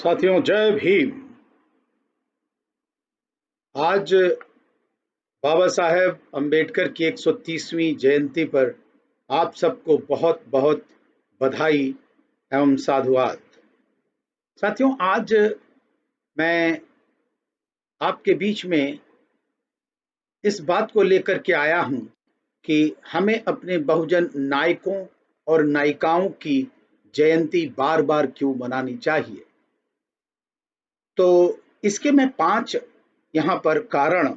साथियों, जय भीम। आज बाबा साहेब अंबेडकर की 130वीं जयंती पर आप सबको बहुत बहुत बधाई एवं साधुवाद। साथियों, आज मैं आपके बीच में इस बात को लेकर के आया हूं कि हमें अपने बहुजन नायकों और नायिकाओं की जयंती बार बार क्यों मनानी चाहिए। तो इसके मैं 5 यहाँ पर कारण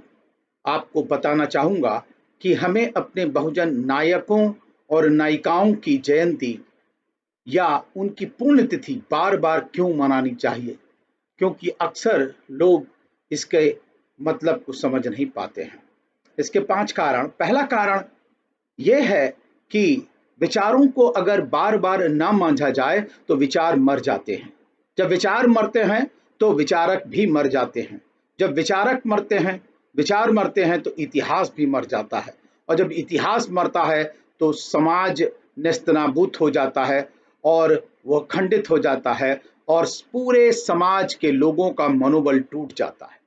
आपको बताना चाहूँगा कि हमें अपने बहुजन नायकों और नायिकाओं की जयंती या उनकी पुण्यतिथि बार बार क्यों मनानी चाहिए, क्योंकि अक्सर लोग इसके मतलब को समझ नहीं पाते हैं। इसके 5 कारण। पहला कारण यह है कि विचारों को अगर बार बार ना मांझा जाए तो विचार मर जाते हैं। जब विचार मरते हैं तो विचारक भी मर जाते हैं। जब विचारक मरते हैं, विचार मरते हैं तो इतिहास भी मर जाता है। और जब इतिहास मरता है तो समाज नेस्तनाबूत हो जाता है और वह खंडित हो जाता है और पूरे समाज के लोगों का मनोबल टूट जाता है।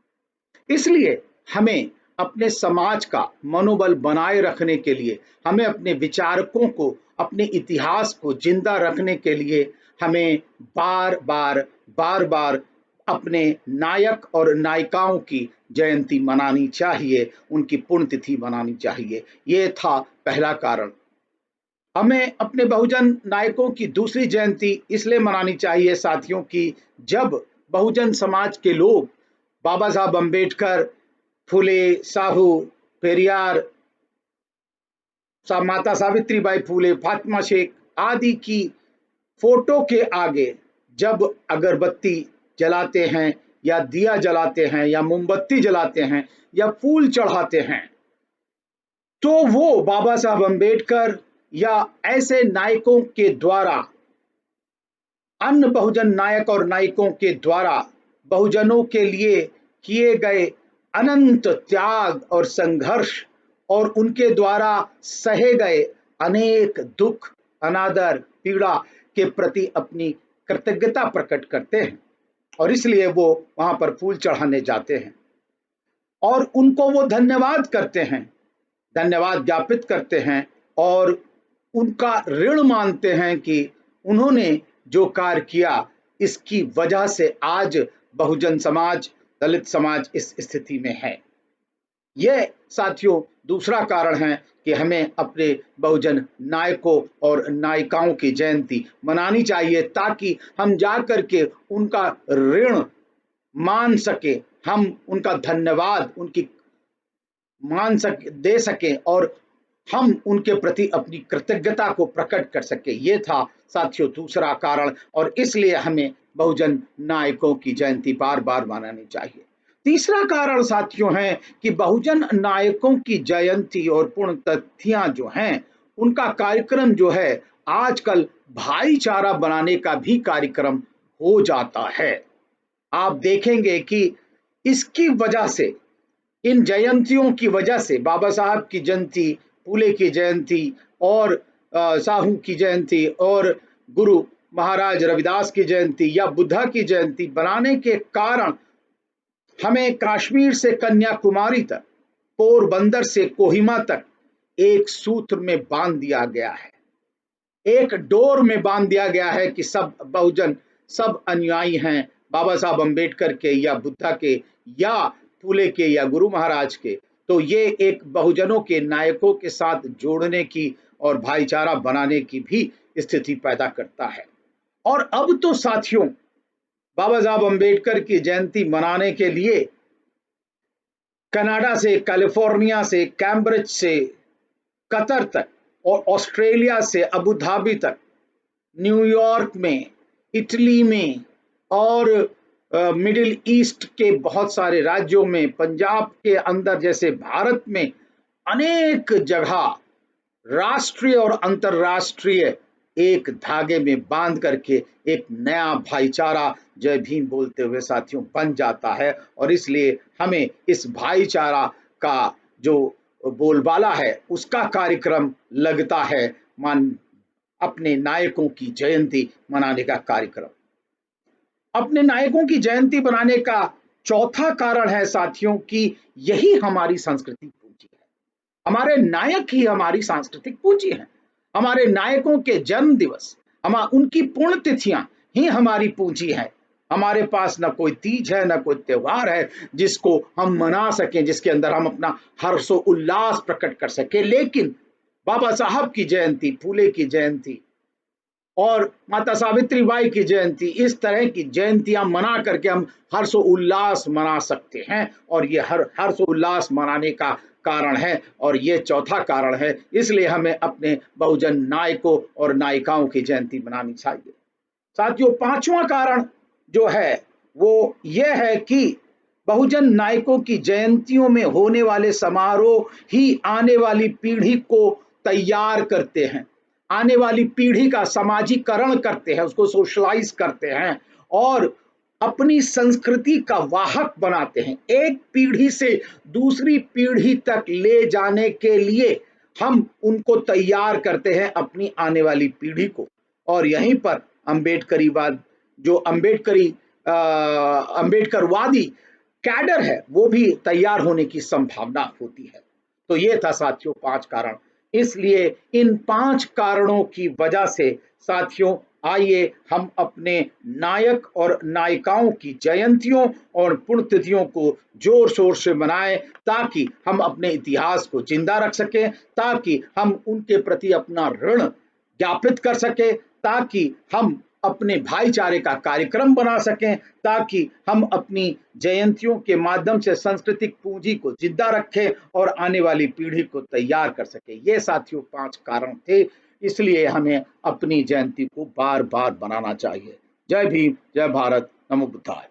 इसलिए हमें अपने समाज का मनोबल बनाए रखने के लिए, हमें अपने विचारकों को, अपने इतिहास को जिंदा रखने के लिए हमें बार बार अपने नायक और नायिकाओं की जयंती मनानी चाहिए, उनकी पुण्यतिथि मनानी चाहिए। ये था पहला कारण। हमें अपने बहुजन नायकों की दूसरी जयंती इसलिए मनानी चाहिए साथियों कि जब बहुजन समाज के लोग बाबा साहब अंबेडकर, फुले, साहू, पेरियार, माता सावित्रीबाई फूले, फातिमा शेख आदि की फोटो के आगे जब अगरबत्ती जलाते हैं या दिया जलाते हैं या मोमबत्ती जलाते हैं या फूल चढ़ाते हैं, तो वो बाबा साहब अंबेडकर या ऐसे नायकों के द्वारा, अन्य बहुजन नायक और नायिकों के द्वारा बहुजनों के लिए किए गए अनंत त्याग और संघर्ष और उनके द्वारा सहे गए अनेक दुख, अनादर, पीड़ा के प्रति अपनी कृतज्ञता प्रकट करते हैं और इसलिए वो वहां पर फूल चढ़ाने जाते हैं और उनको वो धन्यवाद करते हैं, धन्यवाद ज्ञापित करते हैं और उनका ऋण मानते हैं कि उन्होंने जो कार्य किया इसकी वजह से आज बहुजन समाज, दलित समाज इस स्थिति में है। यह साथियों दूसरा कारण है कि हमें अपने बहुजन नायकों और नायिकाओं की जयंती मनानी चाहिए ताकि हम जाकर के उनका ऋण मान सके, हम उनका धन्यवाद उनकी दे सकें और हम उनके प्रति अपनी कृतज्ञता को प्रकट कर सके। ये था साथियों दूसरा कारण और इसलिए हमें बहुजन नायकों की जयंती बार बार मनानी चाहिए। तीसरा कारण साथियों है कि बहुजन नायकों की जयंती और पुण्यतिथियां जो हैं, उनका कार्यक्रम जो है आजकल भाईचारा बनाने का भी कार्यक्रम हो जाता है। आप देखेंगे कि इसकी वजह से, इन जयंतियों की वजह से, बाबा साहब की जयंती, फूले की जयंती और साहू की जयंती और गुरु महाराज रविदास की जयंती या बुद्धा की जयंती बनाने के कारण हमें कश्मीर से कन्याकुमारी तक, पोरबंदर से कोहिमा तक एक सूत्र में बांध दिया गया है, एक डोर में बांध दिया गया है कि सब बहुजन, सब अनुयायी हैं बाबा साहब अंबेडकर के या बुद्धा के या फूले के या गुरु महाराज के। तो ये एक बहुजनों के नायकों के साथ जोड़ने की और भाईचारा बनाने की भी स्थिति पैदा करता है। और अब तो साथियों बाबा साहब अंबेडकर की जयंती मनाने के लिए कनाडा से, कैलिफोर्निया से, कैम्ब्रिज से कतर तक और ऑस्ट्रेलिया से अबू धाबी तक, न्यूयॉर्क में, इटली में और मिडिल ईस्ट के बहुत सारे राज्यों में, पंजाब के अंदर जैसे भारत में अनेक जगह राष्ट्रीय और अंतरराष्ट्रीय एक धागे में बांध करके एक नया भाईचारा जय भीम बोलते हुए साथियों बन जाता है और इसलिए हमें इस भाईचारा का जो बोलबाला है उसका कार्यक्रम लगता है, मान अपने नायकों की जयंती मनाने का कार्यक्रम। अपने नायकों की जयंती बनाने का चौथा कारण है साथियों कि यही हमारी सांस्कृतिक पूंजी है। हमारे नायक ही हमारी सांस्कृतिक पूंजी है। हमारे नायकों के जन्म दिवस, हम उनकी पुण्यतिथियां ही हमारी पूंजी है। हमारे पास न कोई तीज है, न कोई त्योहार है जिसको हम मना सकें, जिसके अंदर हम अपना हर्षो उल्लास प्रकट कर सके। लेकिन बाबा साहब की जयंती, फूले की जयंती और माता सावित्री बाई की जयंती, इस तरह की जयंतियां मना करके हम हर्षो उल्लास मना सकते हैं। और ये हर्षो उल्लास मनाने का कारण है, और ये चौथा कारण है। इसलिए हमें अपने बहुजन नायकों और नायिकाओं की जयंती मनानी चाहिए। साथियों, पांचवा कारण जो है वो ये है कि बहुजन नायकों की जयंतियों में होने वाले समारोह ही आने वाली पीढ़ी को तैयार करते हैं, आने वाली पीढ़ी का समाजीकरण करते हैं, उसको सोशलाइज करते हैं और अपनी संस्कृति का वाहक बनाते हैं। एक पीढ़ी से दूसरी पीढ़ी तक ले जाने के लिए हम उनको तैयार करते हैं, अपनी आने वाली पीढ़ी को। और यहीं पर अम्बेडकरीवाद, जो अम्बेडकरवादी कैडर है, वो भी तैयार होने की संभावना होती है। तो ये था साथियों 5 कारण। इसलिए इन 5 कारणों की वजह से साथियों, आइए हम अपने नायक और नायिकाओं की जयंतियों और पुण्यतिथियों को जोर शोर से मनाएं, ताकि हम अपने इतिहास को जिंदा रख सकें, ताकि हम उनके प्रति अपना ऋण ज्ञापित कर सकें, ताकि हम अपने भाईचारे का कार्यक्रम बना सकें, ताकि हम अपनी जयंतियों के माध्यम से सांस्कृतिक पूंजी को जिंदा रखें और आने वाली पीढ़ी को तैयार कर सकें। ये साथियों 5 कारण थे। इसलिए हमें अपनी जयंती को बार बार बनाना चाहिए। जय भीम, जय भारत, नमो बुद्धाय।